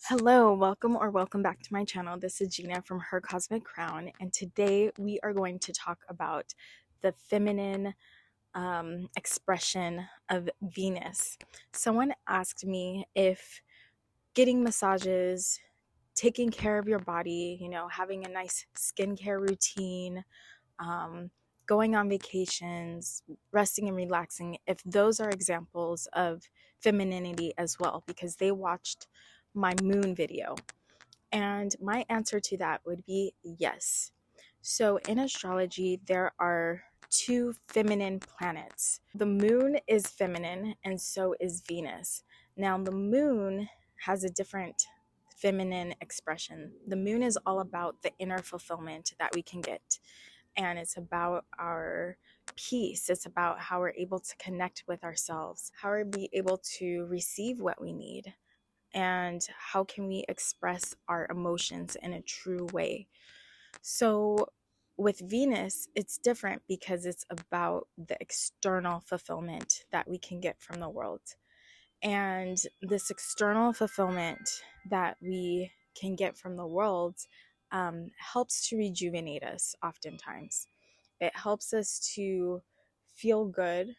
Hello, welcome back to my channel. This is Gina from Her Cosmic Crown, and today we are going to talk about the feminine expression of Venus. Someone asked me if getting massages, taking care of your body, having a nice skincare routine, um, going on vacations, resting and relaxing, if those are examples of femininity as well, because they watched my moon video. And my answer to that would be yes. So in astrology, there are two feminine planets. The moon is feminine, and so is Venus. Now, the moon has a different feminine expression. The moon is all about the inner fulfillment that we can get, and it's about our peace. It's about how we're able to connect with ourselves, how we're able to receive what we need, and how can we express our emotions in a true way. So with Venus, it's different because it's about the external fulfillment that we can get from the world. And this external fulfillment that we can get from the world helps to rejuvenate us oftentimes. It helps us to feel good,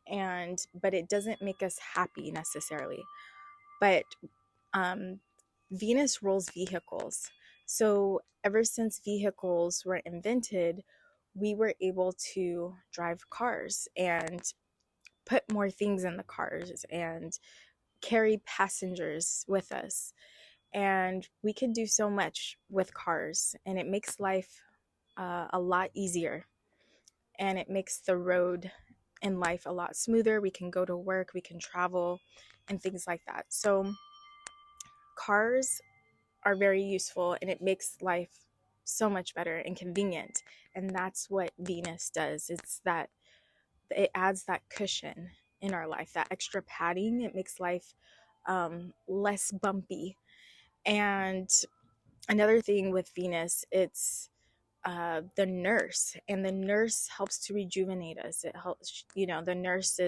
but it doesn't make us happy necessarily. But Venus rules vehicles. So ever since vehicles were invented, we were able to drive cars and put more things in the cars and carry passengers with us. And we can do so much with cars, and it makes life a lot easier, and it makes the road in life a lot smoother. We can go to work, we can travel, and things like that. So cars are very useful, and it makes life so much better and convenient. And that's what Venus does. It adds that cushion in our life, that extra padding. It makes life less bumpy. And another thing with Venus, it's the nurse, and the nurse helps to rejuvenate us. It helps, the nurse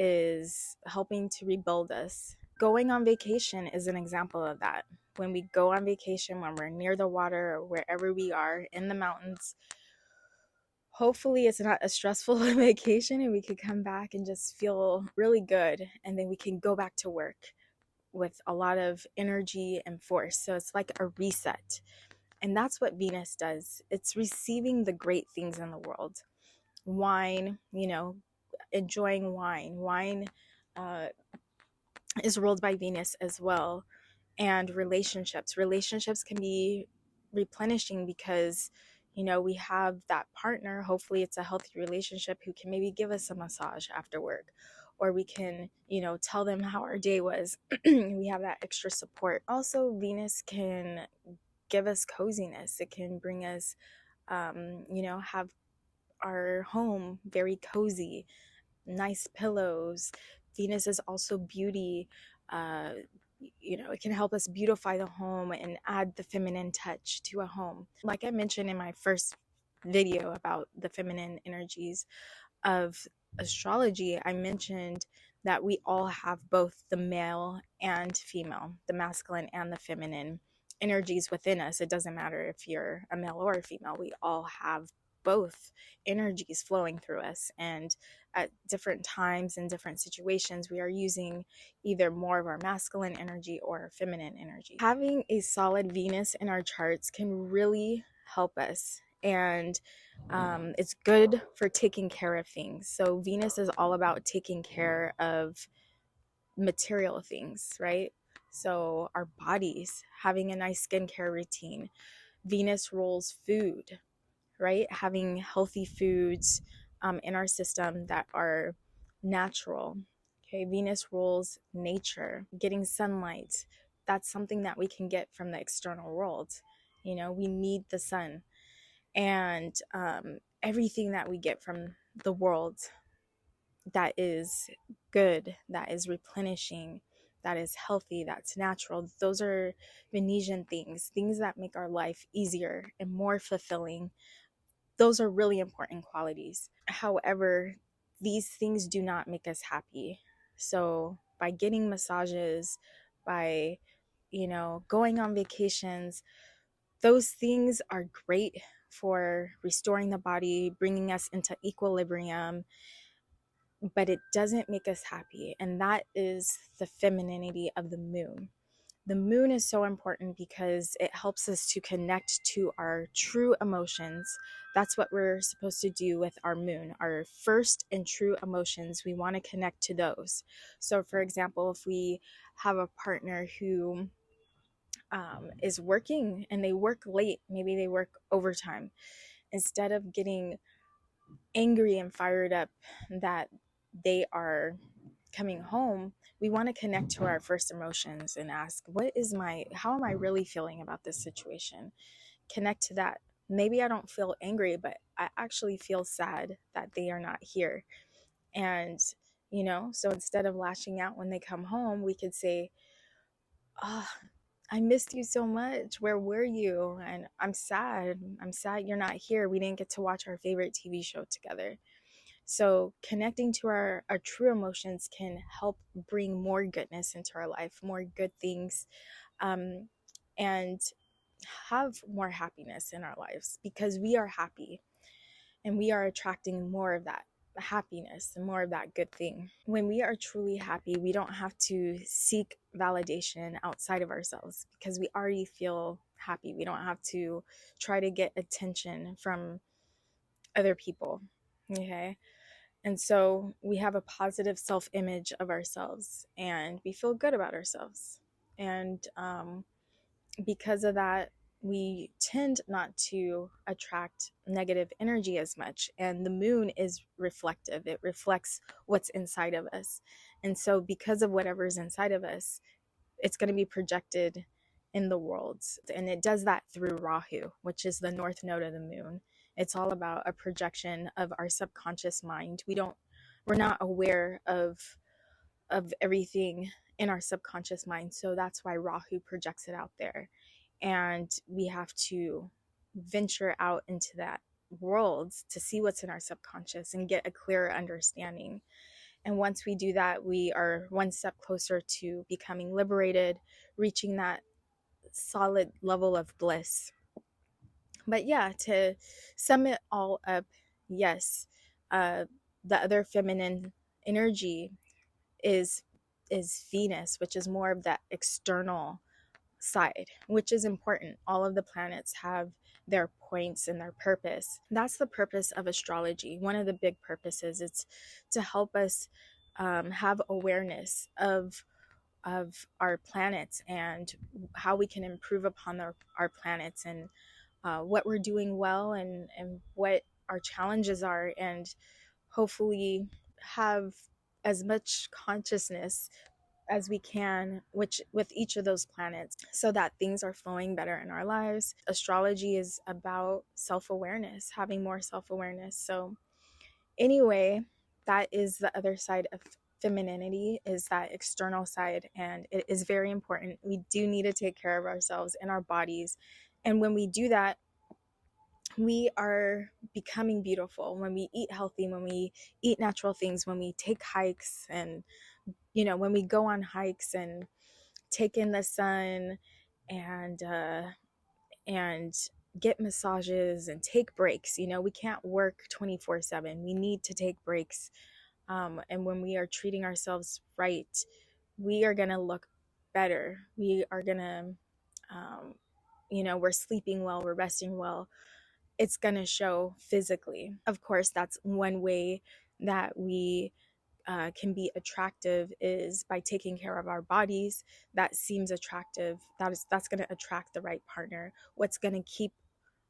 is helping to rebuild us. Going on vacation is an example of that. When we go on vacation, when we're near the water or wherever we are in the mountains, hopefully it's not a stressful vacation, and we could come back and just feel really good, and then we can go back to work with a lot of energy and force. So it's like a reset. And that's what Venus does. It's receiving the great things in the world. Wine, enjoying wine. Wine is ruled by Venus as well. And relationships can be replenishing because we have that partner. Hopefully it's a healthy relationship who can maybe give us a massage after work, or we can tell them how our day was. We have that extra support. Also, Venus can give us coziness. It can bring us have our home very cozy, nice pillows. Venus is also beauty. It can help us beautify the home and add the feminine touch to a home. Like I mentioned in my first video about the feminine energies of astrology, I mentioned that we all have both the male and female, the masculine and the feminine energies within us. It doesn't matter if you're a male or a female, we all have both energies flowing through us. And at different times and different situations, we are using either more of our masculine energy or our feminine energy. Having a solid Venus in our charts can really help us, and it's good for taking care of things. So Venus is all about taking care of material things, right? So our bodies, having a nice skincare routine. Venus rules food, right? Having healthy foods in our system that are natural. Okay, Venus rules nature, getting sunlight. That's something that we can get from the external world. We need the sun, and everything that we get from the world that is good, that is replenishing, that is healthy, that's natural. Those are Venetian things that make our life easier and more fulfilling. Those are really important qualities. However, these things do not make us happy. So by getting massages, by going on vacations. Those things are great for restoring the body, bringing us into equilibrium, but it doesn't make us happy. And that is the femininity of the moon. The moon is so important because it helps us to connect to our true emotions. That's what we're supposed to do with our moon. Our first and true emotions, we want to connect to those. So, for example, if we have a partner who is working and they work late, maybe they work overtime, instead of getting angry and fired up that they are coming home, we want to connect to our first emotions and ask, how am I really feeling about this situation? Connect to that. Maybe I don't feel angry, but I actually feel sad that they are not here. And, so instead of lashing out when they come home, we could say, oh, I missed you so much. Where were you? And I'm sad. I'm sad you're not here. We didn't get to watch our favorite TV show together. So connecting to our true emotions can help bring more goodness into our life, more good things, and have more happiness in our lives, because we are happy and we are attracting more of that happiness and more of that good thing. When we are truly happy, we don't have to seek validation outside of ourselves because we already feel happy. We don't have to try to get attention from other people. Okay. And so we have a positive self-image of ourselves and we feel good about ourselves. And because of that, we tend not to attract negative energy as much. And the moon is reflective, it reflects what's inside of us. And so, because of whatever's inside of us, it's going to be projected in the world. And it does that through Rahu, which is the north node of the moon. It's all about a projection of our subconscious mind. We're not aware of everything in our subconscious mind. So that's why Rahu projects it out there. And we have to venture out into that world to see what's in our subconscious and get a clearer understanding. And once we do that, we are one step closer to becoming liberated, reaching that solid level of bliss. But yeah, to sum it all up, yes, the other feminine energy is Venus, which is more of that external side, which is important. All of the planets have their points and their purpose. That's the purpose of astrology. One of the big purposes, it's to help us have awareness of our planets and how we can improve upon our planets, and what we're doing well, and what our challenges are, and hopefully have as much consciousness as we can with each of those planets, so that things are flowing better in our lives. Astrology is about self-awareness, having more self-awareness. So anyway, that is the other side of femininity, is that external side, and it is very important. We do need to take care of ourselves and our bodies, and when we do that, we are becoming beautiful. When we eat healthy, when we eat natural things, when we take hikes, and when we go on hikes and take in the sun, and and get massages and take breaks. We can't work 24/7. We need to take breaks. And when we are treating ourselves right, we are going to look better. We are going to, we're sleeping well, we're resting well. It's going to show physically. Of course, that's one way that we can be attractive, is by taking care of our bodies. That seems attractive. That's going to attract the right partner. What's going to keep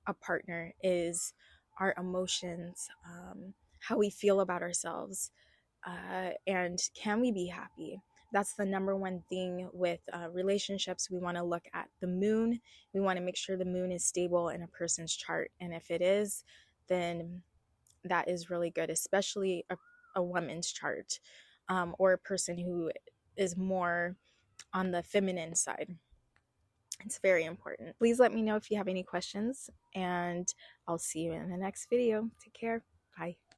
a partner is our emotions, how we feel about ourselves, and can we be happy? That's the number one thing with relationships. We want to look at the moon. We want to make sure the moon is stable in a person's chart, and if it is, then that is really good, especially a woman's chart, or a person who is more on the feminine side. It's very important. Please let me know if you have any questions, and I'll see you in the next video. Take care. Bye.